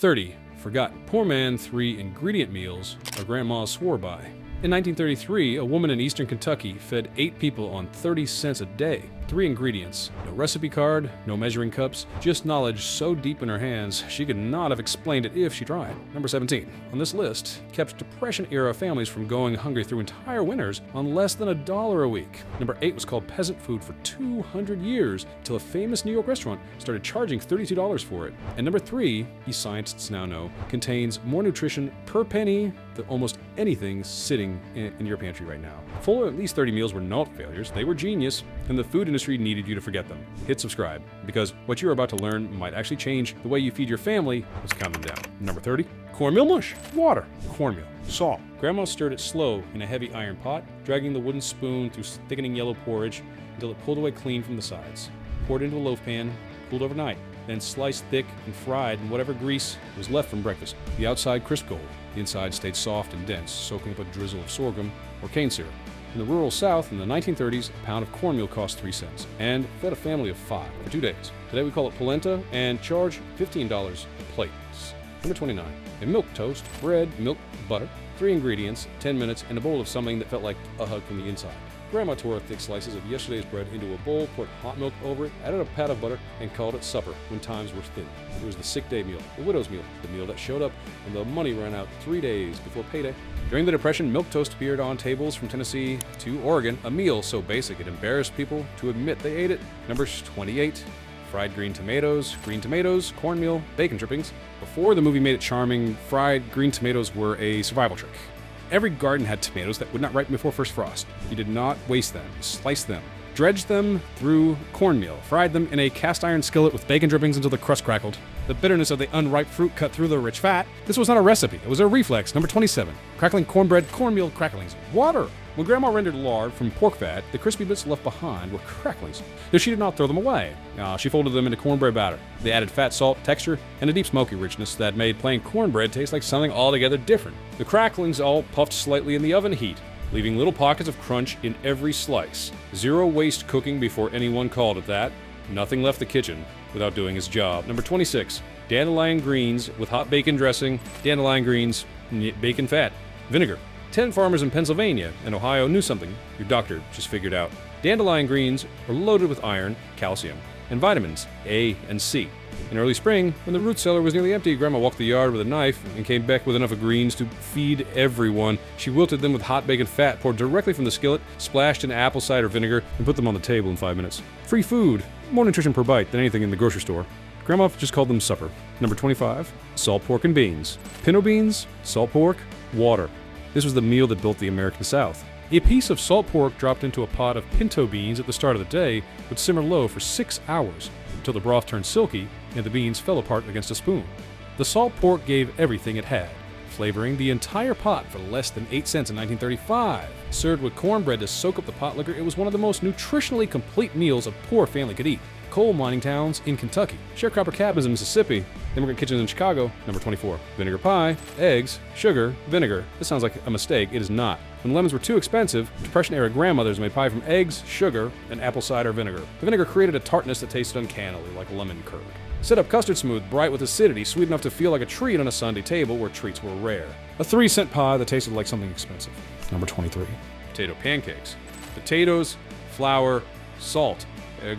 30. Forgotten. Poor man 3 ingredient meals our grandma swore by. In 1933, a woman in eastern Kentucky fed 8 people on 30 cents a day. 3 ingredients. No recipe card, no measuring cups, just knowledge so deep in her hands she could not have explained it if she tried. Number 17. On this list, kept Depression-era families from going hungry through entire winters on less than $1 a week. Number 8 was called peasant food for 200 years until a famous New York restaurant started charging $32 for it. And number 3, you scientists now know, contains more nutrition per penny than almost anything sitting in your pantry right now. Full of at least 30 meals were not failures, they were genius, and the food industry needed you to forget them. Hit subscribe, because what you're about to learn might actually change the way you feed your family. Let's count them down. Number 30, cornmeal mush, water, cornmeal, salt. Grandma stirred it slow in a heavy iron pot, dragging the wooden spoon through thickening yellow porridge until it pulled away clean from the sides. Poured into a loaf pan, cooled overnight, then sliced thick and fried in whatever grease was left from breakfast. The outside crisp gold, the inside stayed soft and dense, soaking up a drizzle of sorghum or cane syrup. In the rural South, in the 1930s, a pound of cornmeal cost 3 cents and fed a family of 5 for 2 days. Today we call it polenta and charge $15 a plate. Number 29, a milk toast, bread, milk, butter, 3 ingredients, 10 minutes, and a bowl of something that felt like a hug from the inside. Grandma tore thick slices of yesterday's bread into a bowl, poured hot milk over it, added a pat of butter, and called it supper when times were thin. It was the sick day meal, the widow's meal, the meal that showed up when the money ran out 3 days before payday. During the Depression, milk toast appeared on tables from Tennessee to Oregon, a meal so basic it embarrassed people to admit they ate it. Number 28, fried green tomatoes, cornmeal, bacon drippings. Before the movie made it charming, fried green tomatoes were a survival trick. Every garden had tomatoes that would not ripen before first frost. You did not waste them, slice them, dredged them through cornmeal, fried them in a cast iron skillet with bacon drippings until the crust crackled. The bitterness of the unripe fruit cut through the rich fat. This was not a recipe, it was a reflex. Number 27, crackling cornbread, cornmeal cracklings, water. When Grandma rendered lard from pork fat, the crispy bits left behind were cracklings, though she did not throw them away. She folded them into cornbread batter. They added fat, salt, texture, and a deep smoky richness that made plain cornbread taste like something altogether different. The cracklings all puffed slightly in the oven heat, leaving little pockets of crunch in every slice. Zero waste cooking before anyone called it that. Nothing left the kitchen without doing its job. Number 26, dandelion greens with hot bacon dressing, dandelion greens, bacon fat, vinegar. 10 farmers in Pennsylvania and Ohio knew something your doctor just figured out. Dandelion greens are loaded with iron, calcium, and vitamins A and C. In early spring, when the root cellar was nearly empty, Grandma walked the yard with a knife and came back with enough of greens to feed everyone. She wilted them with hot bacon fat poured directly from the skillet, splashed in apple cider vinegar, and put them on the table in 5 minutes. Free food, more nutrition per bite than anything in the grocery store. Grandma just called them supper. Number 25, salt pork and beans. Pinto beans, salt pork, water. This was the meal that built the American South. A piece of salt pork dropped into a pot of pinto beans at the start of the day would simmer low for 6 hours until the broth turned silky and the beans fell apart against a spoon. The salt pork gave everything it had, flavoring the entire pot for less than 8 cents in 1935. Served with cornbread to soak up the pot liquor, it was one of the most nutritionally complete meals a poor family could eat. Coal mining towns in Kentucky, sharecropper cabins in Mississippi, immigrant kitchens in Chicago. Number 24, vinegar pie, eggs, sugar, vinegar. This sounds like a mistake, it is not. When lemons were too expensive, Depression-era grandmothers made pie from eggs, sugar, and apple cider vinegar. The vinegar created a tartness that tasted uncannily like lemon curd. Set up custard smooth, bright with acidity, sweet enough to feel like a treat on a Sunday table where treats were rare. A 3-cent pie that tasted like something expensive. Number 23, potato pancakes. Potatoes, flour, salt.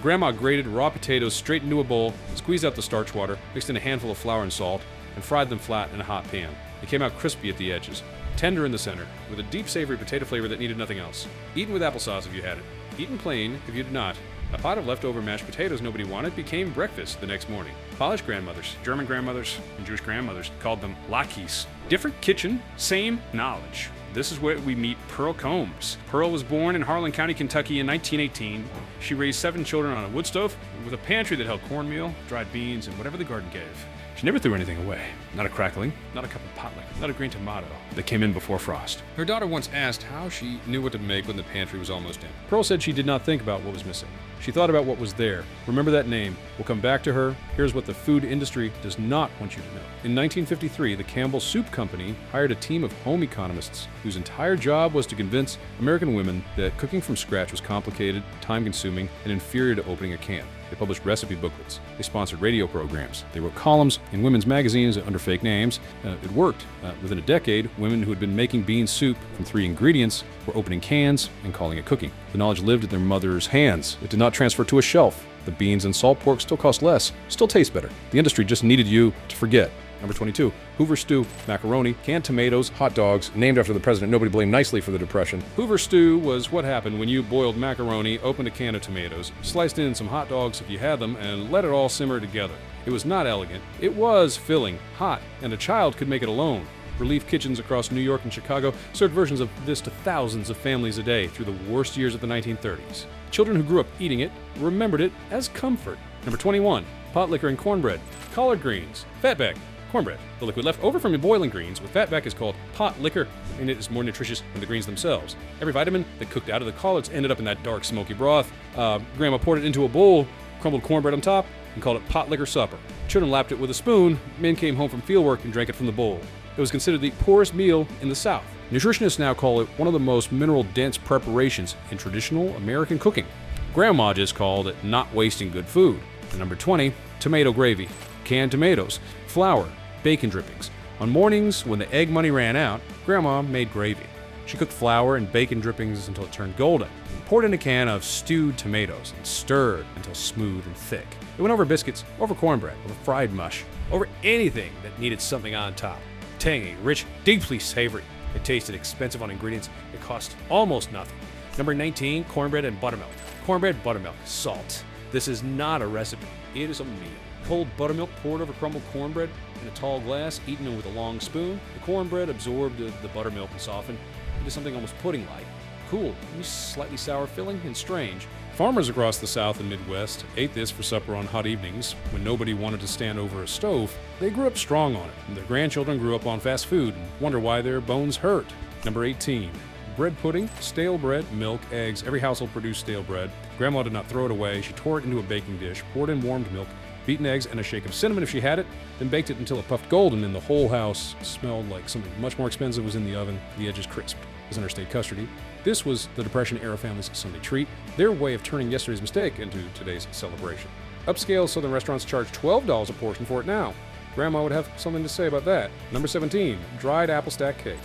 Grandma grated raw potatoes straight into a bowl, squeezed out the starch water, mixed in a handful of flour and salt, and fried them flat in a hot pan. They came out crispy at the edges, tender in the center, with a deep savory potato flavor that needed nothing else. Eaten with applesauce if you had it. Eaten plain if you did not. A pot of leftover mashed potatoes nobody wanted became breakfast the next morning. Polish grandmothers, German grandmothers, and Jewish grandmothers called them latkes. Different kitchen, same knowledge. This is where we meet Pearl Combs. Pearl was born in Harlan County, Kentucky in 1918. She raised 7 children on a wood stove with a pantry that held cornmeal, dried beans, and whatever the garden gave. She never threw anything away. Not a crackling, not a cup of pot liquor, not a green tomato that came in before frost. Her daughter once asked how she knew what to make when the pantry was almost empty. Pearl said she did not think about what was missing. She thought about what was there. Remember that name. We'll come back to her. Here's what the food industry does not want you to know. In 1953, the Campbell Soup Company hired a team of home economists whose entire job was to convince American women that cooking from scratch was complicated, time-consuming, and inferior to opening a can. They published recipe booklets. They sponsored radio programs. They wrote columns in women's magazines under fake names. It worked. Within a decade, women who had been making bean soup from 3 ingredients were opening cans and calling it cooking. The knowledge lived in their mother's hands. It did not transfer to a shelf. The beans and salt pork still cost less, still taste better. The industry just needed you to forget. Number 22, Hoover stew, macaroni, canned tomatoes, hot dogs, named after the president. Nobody blamed nicely for the Depression. Hoover stew was what happened when you boiled macaroni, opened a can of tomatoes, sliced in some hot dogs if you had them, and let it all simmer together. It was not elegant. It was filling, hot, and a child could make it alone. Relief kitchens across New York and Chicago served versions of this to thousands of families a day through the worst years of the 1930s. Children who grew up eating it remembered it as comfort. Number 21, pot liquor and cornbread, collard greens, fatback, cornbread. The liquid left over from your boiling greens with fatback is called pot liquor, and it is more nutritious than the greens themselves. Every vitamin that cooked out of the collards ended up in that dark, smoky broth. Grandma poured it into a bowl, crumbled cornbread on top, and called it pot liquor supper. Children lapped it with a spoon. Men came home from fieldwork and drank it from the bowl. It was considered the poorest meal in the South. Nutritionists now call it one of the most mineral-dense preparations in traditional American cooking. Grandma just called it not wasting good food. And number 20, tomato gravy, canned tomatoes, flour, bacon drippings. On mornings when the egg money ran out, Grandma made gravy. She cooked flour and bacon drippings until it turned golden, poured in a can of stewed tomatoes, and stirred until smooth and thick. It went over biscuits, over cornbread, over fried mush, over anything that needed something on top. Tangy, rich, deeply savory. It tasted expensive on ingredients. It cost almost nothing. Number 19, cornbread and buttermilk. Cornbread, buttermilk, salt. This is not a recipe. It is a meal. Cold buttermilk poured over crumbled cornbread in a tall glass, eaten with a long spoon. The cornbread absorbed the buttermilk and softened into something almost pudding-like. Cool, slightly sour filling, and strange. Farmers across the South and Midwest ate this for supper on hot evenings when nobody wanted to stand over a stove. They grew up strong on it, and their grandchildren grew up on fast food and wonder why their bones hurt. Number 18, bread pudding, stale bread, milk, eggs. Every household produced stale bread. Grandma did not throw it away. She tore it into a baking dish, poured in warmed milk, beaten eggs, and a shake of cinnamon if she had it, then baked it until it puffed golden and the whole house smelled like something much more expensive was in the oven, the edges crisped. As interstate custardy. This was the Depression-era family's Sunday treat, their way of turning yesterday's mistake into today's celebration. Upscale Southern restaurants charge $12 a portion for it now. Grandma would have something to say about that. Number 17, dried apple stack cake.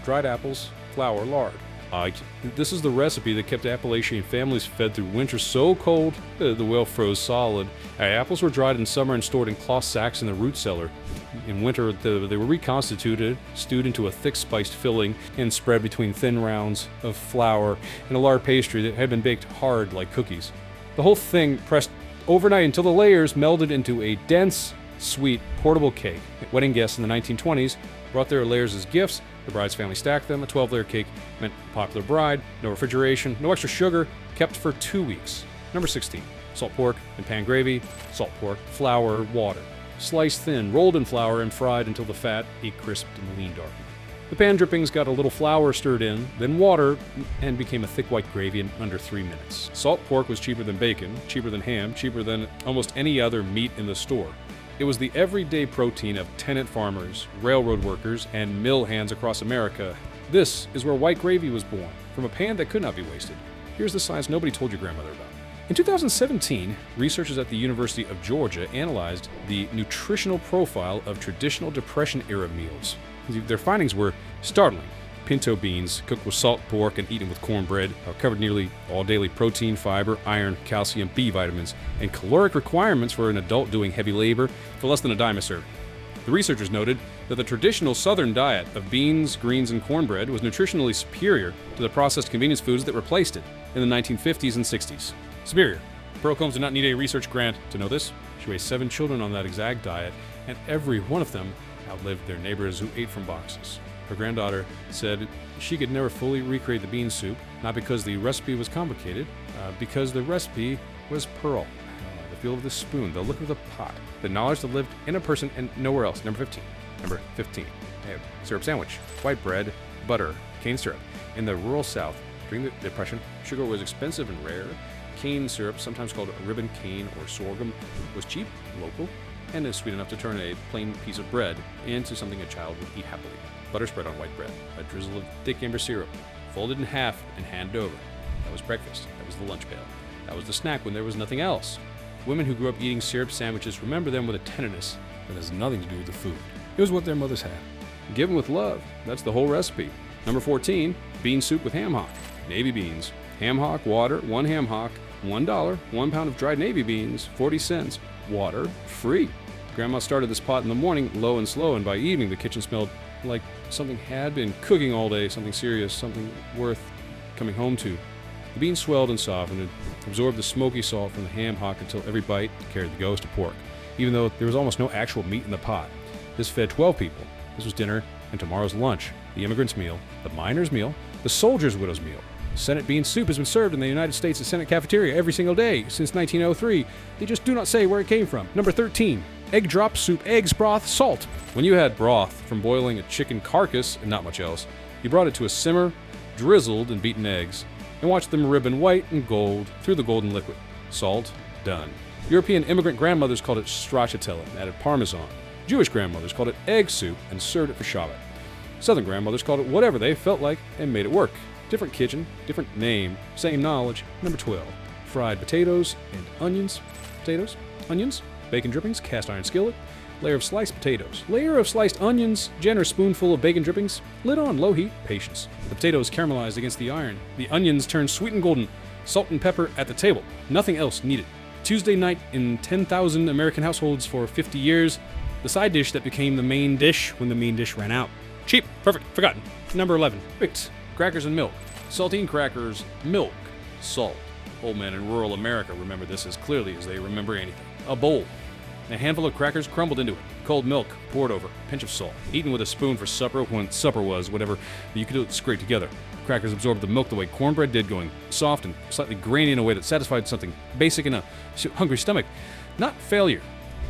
Dried apples, flour, lard. This is the recipe that kept Appalachian families fed through winter so cold the well froze solid. Apples were dried in summer and stored in cloth sacks in the root cellar. In winter, they were reconstituted, stewed into a thick spiced filling, and spread between thin rounds of flour and a lard pastry that had been baked hard like cookies. The whole thing pressed overnight until the layers melded into a dense, sweet, portable cake. Wedding guests in the 1920s brought their layers as gifts. The bride's family stacked them. A 12-layer cake meant a popular bride. No refrigeration, no extra sugar, kept for 2 weeks. Number 16, salt pork and pan gravy, salt pork, flour, water. Sliced thin, rolled in flour, and fried until the fat crisped and lean darkened. The pan drippings got a little flour stirred in, then water, and became a thick white gravy in under 3 minutes. Salt pork was cheaper than bacon, cheaper than ham, cheaper than almost any other meat in the store. It was the everyday protein of tenant farmers, railroad workers, and mill hands across America. This is where white gravy was born, from a pan that could not be wasted. Here's the science nobody told your grandmother about. In 2017, researchers at the University of Georgia analyzed the nutritional profile of traditional Depression-era meals. Their findings were startling. Pinto beans, cooked with salt pork and eaten with cornbread, covered nearly all daily protein, fiber, iron, calcium, B vitamins, and caloric requirements for an adult doing heavy labor for less than a dime a serving. The researchers noted that the traditional Southern diet of beans, greens, and cornbread was nutritionally superior to the processed convenience foods that replaced it in the 1950s and 60s. Superior. Pearl Combs did not need a research grant to know this. She raised 7 children on that exact diet, and every one of them outlived their neighbors who ate from boxes. Her granddaughter said she could never fully recreate the bean soup, not because the recipe was complicated, because the recipe was Pearl. The feel of the spoon, the look of the pot, the knowledge that lived in a person and nowhere else. Number 15. Syrup sandwich, white bread, butter, cane syrup. In the rural South, during the Depression, sugar was expensive and rare. cane syrup, sometimes called ribbon cane or sorghum, was cheap, local, and is sweet enough to turn a plain piece of bread into something a child would eat happily. Butter spread on white bread, a drizzle of thick amber syrup, folded in half and handed over. That was breakfast. That was the lunch pail. That was the snack when there was nothing else. Women who grew up eating syrup sandwiches remember them with a tenderness that has nothing to do with the food. It was what their mothers had. Given with love. That's the whole recipe. Number 14, bean soup with ham hock. Navy beans. Ham hock, water, 1 ham hock, $1, 1 pound of dried navy beans, 40 cents. Water, free. Grandma started this pot in the morning, low and slow, and by evening the kitchen smelled like something had been cooking all day, something serious, something worth coming home to. The beans swelled and softened and absorbed the smoky salt from the ham hock until every bite carried the ghost of pork, even though there was almost no actual meat in the pot. This fed 12 people. This was dinner and tomorrow's lunch, the immigrant's meal, the miner's meal, the soldier's widow's meal. Senate bean soup has been served in the United States Senate cafeteria every single day since 1903. They just do not say where it came from. Number 13, egg drop soup, eggs, broth, salt. When you had broth from boiling a chicken carcass and not much else, you brought it to a simmer, drizzled in beaten eggs, and watched them ribbon white and gold through the golden liquid. Salt, done. European immigrant grandmothers called it stracciatella and added parmesan. Jewish grandmothers called it egg soup and served it for Shabbat. Southern grandmothers called it whatever they felt like and made it work. Different kitchen, different name, same knowledge. Number 12, fried potatoes and onions. Potatoes, onions, bacon drippings, cast iron skillet, layer of sliced potatoes, layer of sliced onions, generous spoonful of bacon drippings, lid on, low heat, patience. The potatoes caramelized against the iron. The onions turned sweet and golden, salt and pepper at the table. Nothing else needed. Tuesday night in 10,000 American households for 50 years, the side dish that became the main dish when the main dish ran out. Cheap, perfect, forgotten. Number 11, picked. Crackers and milk. Saltine crackers, milk, salt. Old men in rural America remember this as clearly as they remember anything. A bowl. A handful of crackers crumbled into it. Cold milk poured over. Pinch of salt. Eaten with a spoon for supper when supper was whatever you could do it scrape together. Crackers absorbed the milk the way cornbread did, going soft and slightly grainy in a way that satisfied something basic in a hungry stomach. Not failure.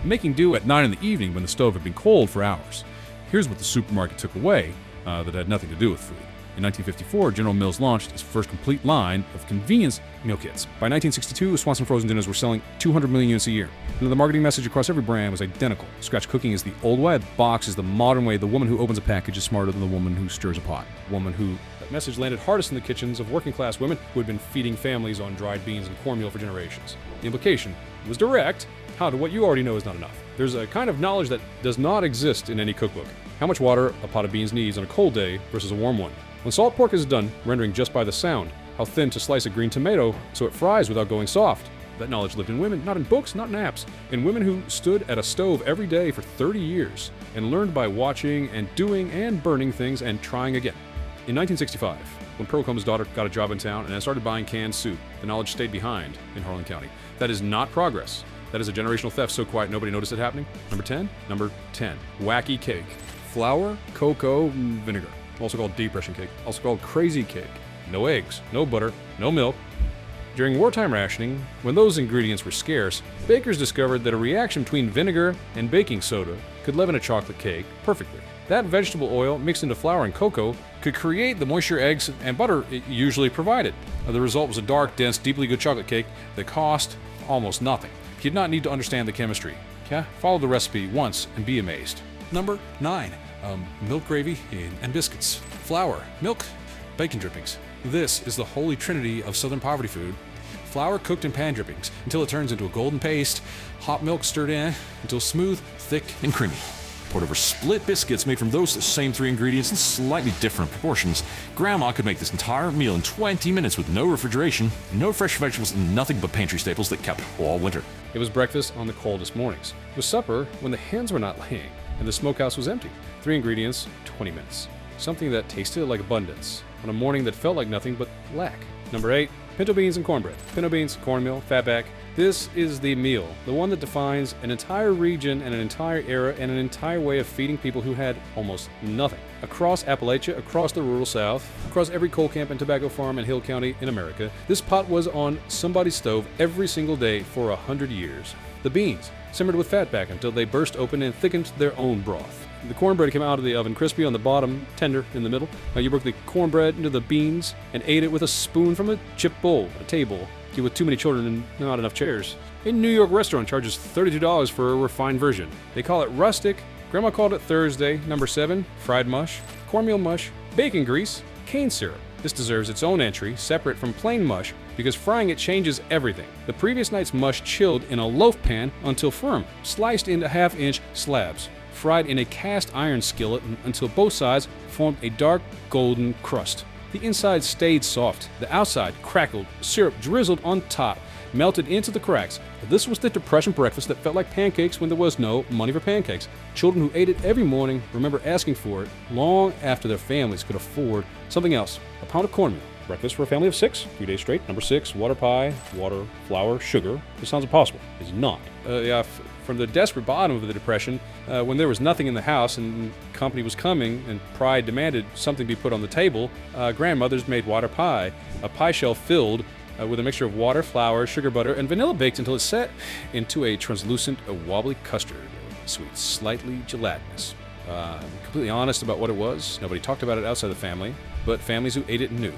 Making do at 9 in the evening when the stove had been cold for hours. Here's what the supermarket took away that had nothing to do with food. In 1954, General Mills launched its first complete line of convenience meal kits. By 1962, Swanson frozen dinners were selling 200 million units a year. And the marketing message across every brand was identical. Scratch cooking is the old way, the box is the modern way. The woman who opens a package is smarter than the woman who stirs a pot. That message landed hardest in the kitchens of working class women who had been feeding families on dried beans and cornmeal for generations. The implication was direct. How to what you already know is not enough. There's a kind of knowledge that does not exist in any cookbook. How much water a pot of beans needs on a cold day versus a warm one. When salt pork is done, rendering just by the sound. How thin to slice a green tomato so it fries without going soft. That knowledge lived in women, not in books, not in apps. In women who stood at a stove every day for 30 years and learned by watching and doing and burning things and trying again. In 1965, when Pearl Combs' daughter got a job in town and I started buying canned soup, the knowledge stayed behind in Harlan County. That is not progress. That is a generational theft so quiet nobody noticed it happening. Number 10, wacky cake. Flour, cocoa, vinegar. Also called depression cake. Also called crazy cake. No eggs, no butter, no milk. During wartime rationing, when those ingredients were scarce, bakers discovered that a reaction between vinegar and baking soda could leaven a chocolate cake perfectly. That vegetable oil mixed into flour and cocoa could create the moisture eggs and butter it usually provided. The result was a dark, dense, deeply good chocolate cake that cost almost nothing. You did not need to understand the chemistry. Follow the recipe once and be amazed. Number 9, milk gravy and biscuits. Flour, milk, bacon drippings. This is the holy trinity of Southern poverty food. Flour cooked in pan drippings until it turns into a golden paste. Hot milk stirred in until smooth, thick, and creamy. Poured over split biscuits made from those same 3 ingredients in slightly different proportions. Grandma could make this entire meal in 20 minutes with no refrigeration, no fresh vegetables, and nothing but pantry staples that kept all winter. It was breakfast on the coldest mornings. It was supper when the hens were not laying and the smokehouse was empty. 3 ingredients, 20 minutes. Something that tasted like abundance on a morning that felt like nothing but lack. Number 8, pinto beans and cornbread. Pinto beans, cornmeal, fatback. This is the meal, the one that defines an entire region and an entire era and an entire way of feeding people who had almost nothing. Across Appalachia, across the rural South, across every coal camp and tobacco farm and hill county in America, this pot was on somebody's stove every single day for 100 years. The beans simmered with fatback until they burst open and thickened their own broth. The cornbread came out of the oven crispy on the bottom, tender in the middle. You broke the cornbread into the beans and ate it with a spoon from a chip bowl, a table. With too many children and not enough chairs. A New York restaurant charges $32 for a refined version. They call it rustic. Grandma called it Thursday. Number 7, fried mush, cornmeal mush, bacon grease, cane syrup. This deserves its own entry, separate from plain mush, because frying it changes everything. The previous night's mush chilled in a loaf pan until firm, sliced into half-inch slabs, fried in a cast iron skillet until both sides formed a dark golden crust. The inside stayed soft, the outside crackled, syrup drizzled on top, melted into the cracks. This was the Depression breakfast that felt like pancakes when there was no money for pancakes. Children who ate it every morning remember asking for it long after their families could afford something else. A pound of cornmeal. Breakfast for a family of 6, 3 days straight. Number 6, water pie, water, flour, sugar. This sounds impossible. It's not. From the desperate bottom of the Depression, when there was nothing in the house and company was coming and pride demanded something be put on the table, grandmothers made water pie, a pie shell filled with a mixture of water, flour, sugar, butter, and vanilla baked until it's set into a translucent, wobbly custard. Sweet, slightly gelatinous. Completely honest about what it was. Nobody talked about it outside the family, but families who ate it knew.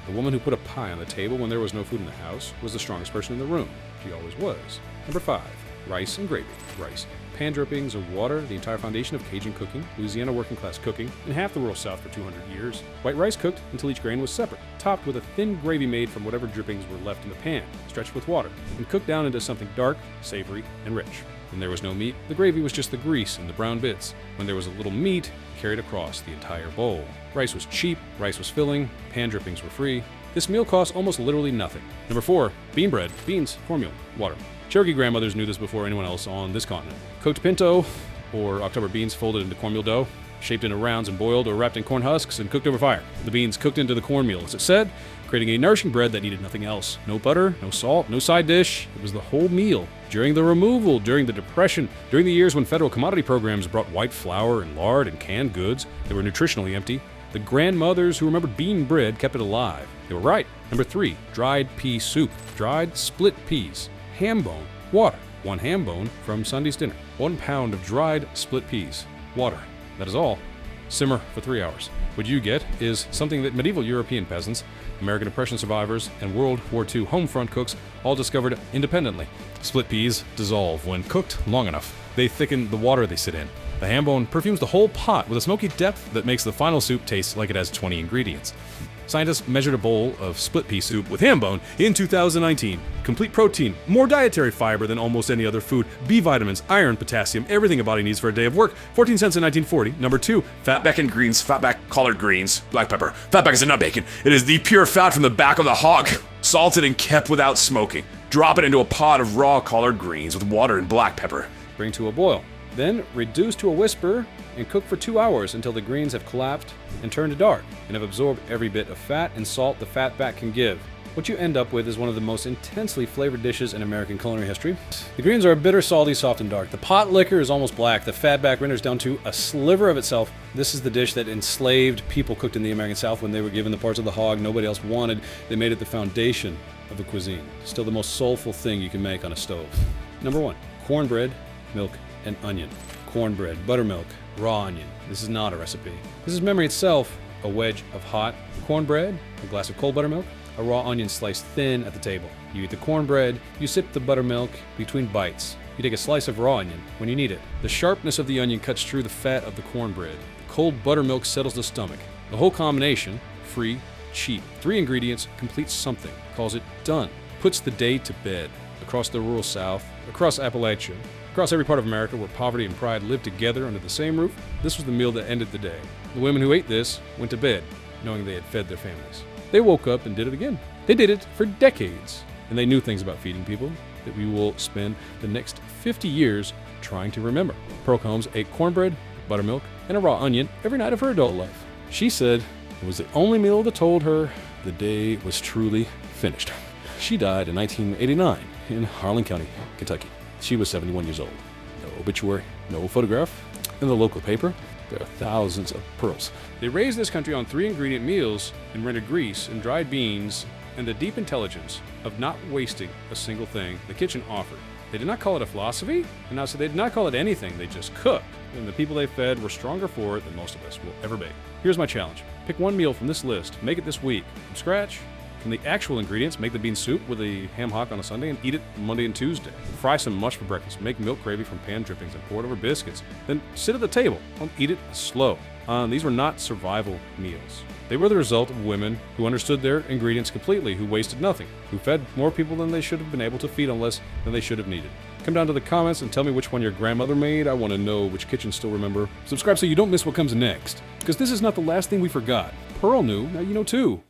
The woman who put a pie on the table when there was no food in the house was the strongest person in the room. She always was. Number 5, rice and gravy. Rice. Pan drippings of water, the entire foundation of Cajun cooking, Louisiana working class cooking, and half the rural South for 200 years. White rice cooked until each grain was separate, topped with a thin gravy made from whatever drippings were left in the pan, stretched with water, and cooked down into something dark, savory, and rich. When there was no meat, the gravy was just the grease and the brown bits. When there was a little meat, carried across the entire bowl. Rice was cheap, rice was filling, pan drippings were free. This meal cost almost literally nothing. Number 4, bean bread, beans, cornmeal, water. Cherokee grandmothers knew this before anyone else on this continent. Cooked pinto, or October beans folded into cornmeal dough, shaped into rounds and boiled or wrapped in corn husks and cooked over fire. The beans cooked into the cornmeal, as it said, creating a nourishing bread that needed nothing else. No butter, no salt, no side dish. It was the whole meal. During the removal, during the Depression, during the years when federal commodity programs brought white flour and lard and canned goods that were nutritionally empty, the grandmothers who remembered bean bread kept it alive. They were right. Number 3, dried pea soup. Dried split peas. Ham bone. Water. 1 ham bone from Sunday's dinner. 1 pound of dried split peas. Water. That is all. Simmer for 3 hours. What you get is something that medieval European peasants, American Depression survivors, and World War II home front cooks all discovered independently. Split peas dissolve when cooked long enough. They thicken the water they sit in. The ham bone perfumes the whole pot with a smoky depth that makes the final soup taste like it has 20 ingredients. Scientists measured a bowl of split pea soup with ham bone in 2019. Complete protein, more dietary fiber than almost any other food, B vitamins, iron, potassium, everything a body needs for a day of work. 14 cents in 1940. Number 2, Fatback and greens, fatback, collard greens, black pepper. Fatback is a nut bacon. It is the pure fat from the back of the hog, salted and kept without smoking. Drop it into a pot of raw collard greens with water and black pepper. Bring to a boil. Then reduce to a whisper and cook for 2 hours until the greens have collapsed and turned to dark and have absorbed every bit of fat and salt the fatback can give. What you end up with is one of the most intensely flavored dishes in American culinary history. The greens are bitter, salty, soft, and dark. The pot liquor is almost black. The fatback renders down to a sliver of itself. This is the dish that enslaved people cooked in the American South when they were given the parts of the hog nobody else wanted. They made it the foundation of the cuisine. Still the most soulful thing you can make on a stove. Number 1, cornbread, milk, and onion. Cornbread, buttermilk, raw onion. This is not a recipe. This is memory itself. A wedge of hot cornbread, a glass of cold buttermilk, a raw onion sliced thin at the table. You eat the cornbread, you sip the buttermilk between bites. You take a slice of raw onion when you need it. The sharpness of the onion cuts through the fat of the cornbread. Cold buttermilk settles the stomach. The whole combination, free, cheap, 3 ingredients, completes something. Calls it done. Puts the day to bed. Across the rural South, across Appalachia, across every part of America where poverty and pride lived together under the same roof, this was the meal that ended the day. The women who ate this went to bed, knowing they had fed their families. They woke up and did it again. They did it for decades, and they knew things about feeding people that we will spend the next 50 years trying to remember. Pearl Combs ate cornbread, buttermilk, and a raw onion every night of her adult life. She said it was the only meal that told her the day was truly finished. She died in 1989 in Harlan County, Kentucky. She was 71 years old. No obituary, no photograph. In the local paper, there are thousands of pearls. They raised this country on 3 ingredient meals and rendered grease and dried beans and the deep intelligence of not wasting a single thing the kitchen offered. They did not call it a philosophy, and now so they did not call it anything, they just cooked. and the people they fed were stronger for it than most of us will ever be. Here's my challenge. Pick one meal from this list, make it this week, from scratch. From the actual ingredients, make the bean soup with a ham hock on a Sunday and eat it Monday and Tuesday. Fry some mush for breakfast, make milk gravy from pan drippings and pour it over biscuits. Then sit at the table and eat it slow. These were not survival meals. They were the result of women who understood their ingredients completely, who wasted nothing, who fed more people than they should have been able to feed on less than they should have needed. Come down to the comments and tell me which one your grandmother made. I want to know which kitchens still remember. Subscribe so you don't miss what comes next, because this is not the last thing we forgot. Pearl knew, now you know too.